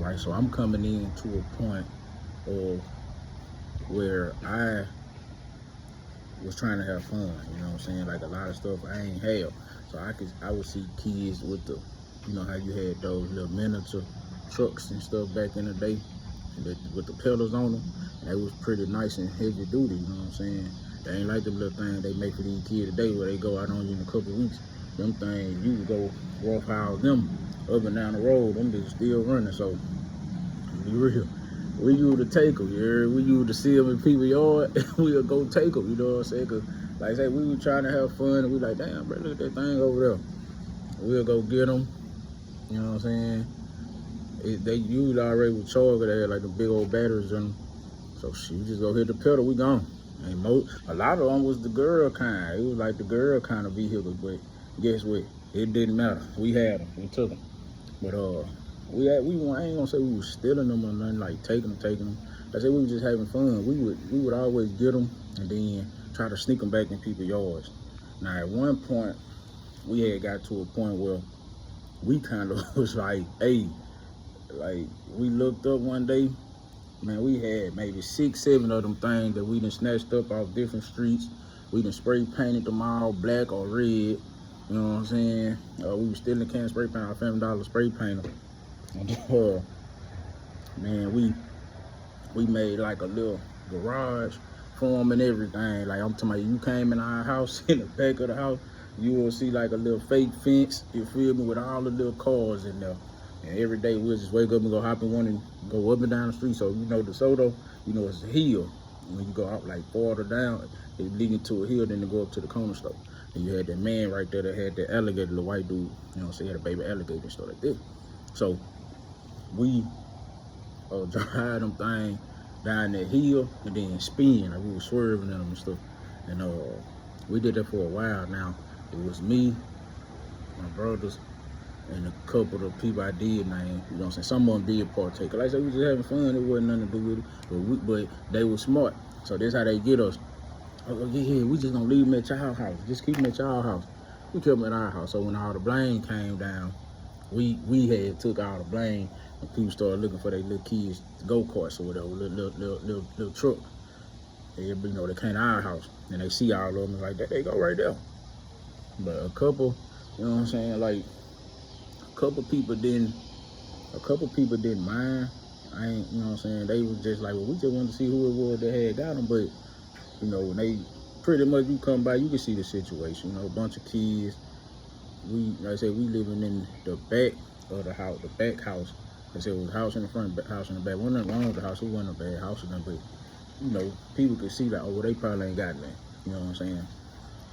right? So I'm coming in to a point of where I was trying to have fun, you know what I'm saying? Like a lot of stuff I ain't have. So I would see kids with the, you know how you had those little miniature trucks and stuff back in the day with the pedals on them. And they was pretty nice and heavy duty, you know what I'm saying? They ain't like them little things they make for these kids today where they go out on you in a couple of weeks. Them things, you could go roughhouse them up and down the road, them bitches still running. So, be real. We used to take them, you heard? We used to see them in people's yard, we'll go take them, you know what I'm saying? Cause like I said, we were trying to have fun, and we like, damn, bro, look at that thing over there. We'll go get them, you know what I'm saying? They used already with charge, they had like the big old batteries in them. So she just go hit the pedal, we gone. And a lot of them was the girl kind. It was like the girl kind of vehicle, but guess what? It didn't matter. We had them, we took them. But I ain't gonna say we was stealing them or nothing, like taking them. I said we was just having fun. We would always get them and then try to sneak them back in people's yards. Now at one point, we had got to a point where we kind of was like, hey, like we looked up one day, man, we had maybe 6, 7 of them things that we done snatched up off different streets. We done spray painted them all black or red. You know what I'm saying? We was stealing can spray paint, our Family Dollar spray painter. And man, we made like a little garage for them and everything. Like I'm talking about, you came in our house, in the back of the house, you will see like a little fake fence, you feel me, with all the little cars in there. And every day we'll just wake up and go hop in one and go up and down the street. So you know DeSoto, you know it's a hill. When you go out like farther down, it leading to a hill, then to go up to the corner store. And you had that man right there that had that alligator, the white dude, you know what I'm saying, had a baby alligator and stuff like that. So we drive them thing down that hill and then spin, like we were swerving in them and stuff. And we did that for a while now. It was me, my brothers, and a couple of the people I did name, you know what I'm saying? Some of them did partake. Like I said, we was just having fun. It wasn't nothing to do with it. But they were smart. So that's how they get us. Oh, yeah, we just gonna leave them at y'all house. Just keep them at y'all house. We kept them at our house. So when all the blame came down, we had took all the blame, and people started looking for their little kids go-karts or whatever, little truck. They, you know, they came to our house and they see all of them like that. They go right there. But a couple, you know what I'm saying, like a couple people didn't mind. I ain't, you know what I'm saying, they was just like, well, we just wanted to see who it was that had got them. But you know, when they pretty much, you come by, you can see the situation. You know, a bunch of kids. Like I said, we living in the back of the house, the back house. Like I said, it was a house in the front, house in the back. Wasn't nothing wrong with the house. It wasn't a bad house or nothing, but you know, people could see like, oh, well, they probably ain't got nothing. You know what I'm saying?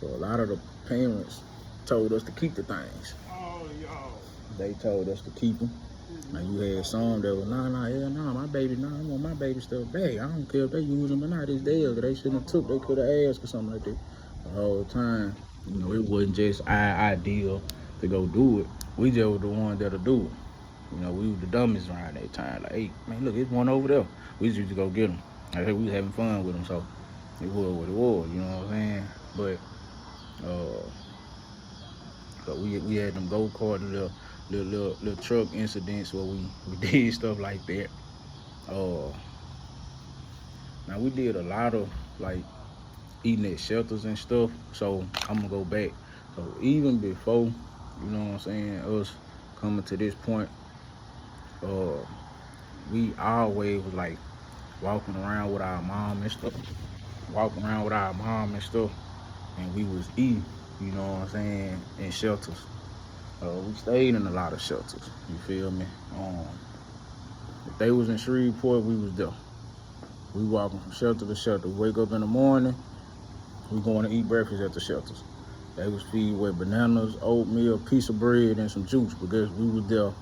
So a lot of the parents told us to keep the things. Oh, yo. They told us to keep them. Now you had some that was, hell nah, my baby, I want my baby stuff back. I don't care if they use them or not, it's theirs. They shouldn't have took, they could have asked or something like that. The whole time, you know, it wasn't just our idea to go do it. We just were the ones that'll do it. You know, we were the dummies around that time. Like, hey, man, look, it's one over there. We just used to go get them. Like, hey, we was having fun with them, so it was what it was, you know what I'm saying? But, so we had them go-kart, little truck incidents where we did stuff like that. Now we did a lot of like eating at shelters and stuff. So I'm gonna go back. So even before, you know what I'm saying, us coming to this point, we always was like walking around with our mom and stuff. And we was eating, you know what I'm saying, in shelters. We stayed in a lot of shelters, you feel me? If they was in Shreveport, we was there. We walking from shelter to shelter. We wake up in the morning, we going to eat breakfast at the shelters. They was feed with bananas, oatmeal, piece of bread, and some juice because we was there.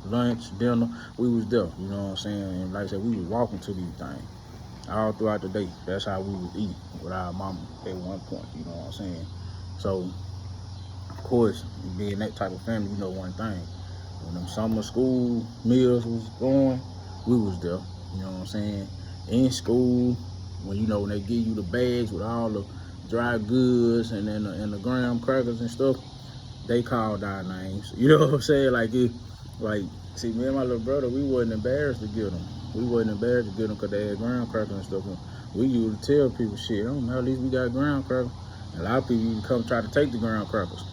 Lunch, dinner, we was there, you know what I'm saying? And like I said, we was walking to these things all throughout the day. That's how we would eat with our mama at one point, you know what I'm saying? So, of course, being that type of family, you know one thing. When them summer school meals was going, we was there, you know what I'm saying? In school, when you know, when they give you the bags with all the dry goods and then the graham crackers and stuff, they called our names. You know what I'm saying? Like Like, see, me and my little brother, we wasn't embarrassed to get them. We wasn't embarrassed to get them because they had graham crackers and stuff. And we used to tell people, shit, oh man, at least we got graham crackers. And a lot of people even come try to take the graham crackers.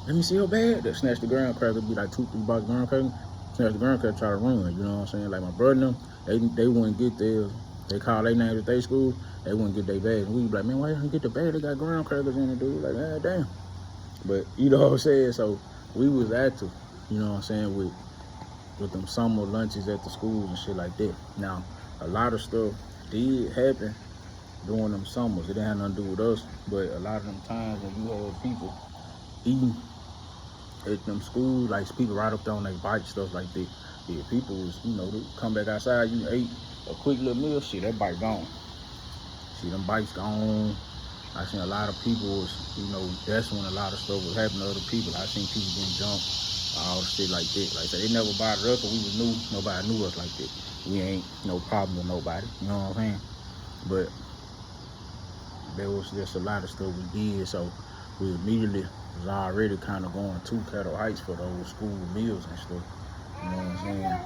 Let me see how bad. They snatch the graham crackers, be like 2-3 boxes of graham crackers. Snatch the graham crackers, try to run. You know what I'm saying? Like my brother and them, they wouldn't get theirs. They call their names at their school. They wouldn't get their bags. And we be like, man, why you don't get the bag? They got graham crackers in it, dude. Like, ah, damn. But you know what I'm saying? So we was active. You know what I'm saying? With them summer lunches at the schools and shit like that. Now, a lot of stuff did happen during them summers. It didn't have nothing to do with us, but a lot of them times when you had people eating at them schools, like people right up there on their bikes, stuff like that. Yeah, people was, you know, they come back outside, you ate a quick little meal, shit, that bike gone. See, them bikes gone. I seen a lot of people was, you know, that's when a lot of stuff was happening to other people. I seen people getting jumped, all shit like that. Like I said, they never bothered us, but we was new. Nobody knew us like that. We ain't no problem with nobody. You know what I'm saying? But there was just a lot of stuff we did, so we immediately was already kind of going to Kettle Heights for those school meals and stuff. You know what I'm saying?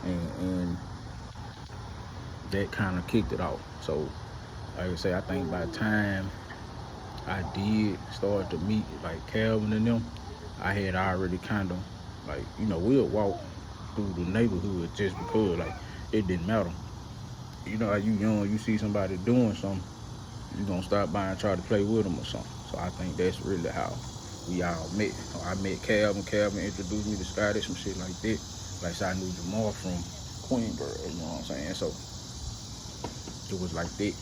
And that kind of kicked it off. So, like I say, I think by the time I did start to meet like Calvin and them, I had already kind of like, you know, we'll walk through the neighborhood just because like it didn't matter. You know how you young, you see somebody doing something, you gonna stop by and try to play with them or something. So I think that's really how we all met. I met Calvin. Calvin introduced me to Scotty, some shit like that. Like so I knew Jamal from Queenborough, you know what I'm saying? So it was like that.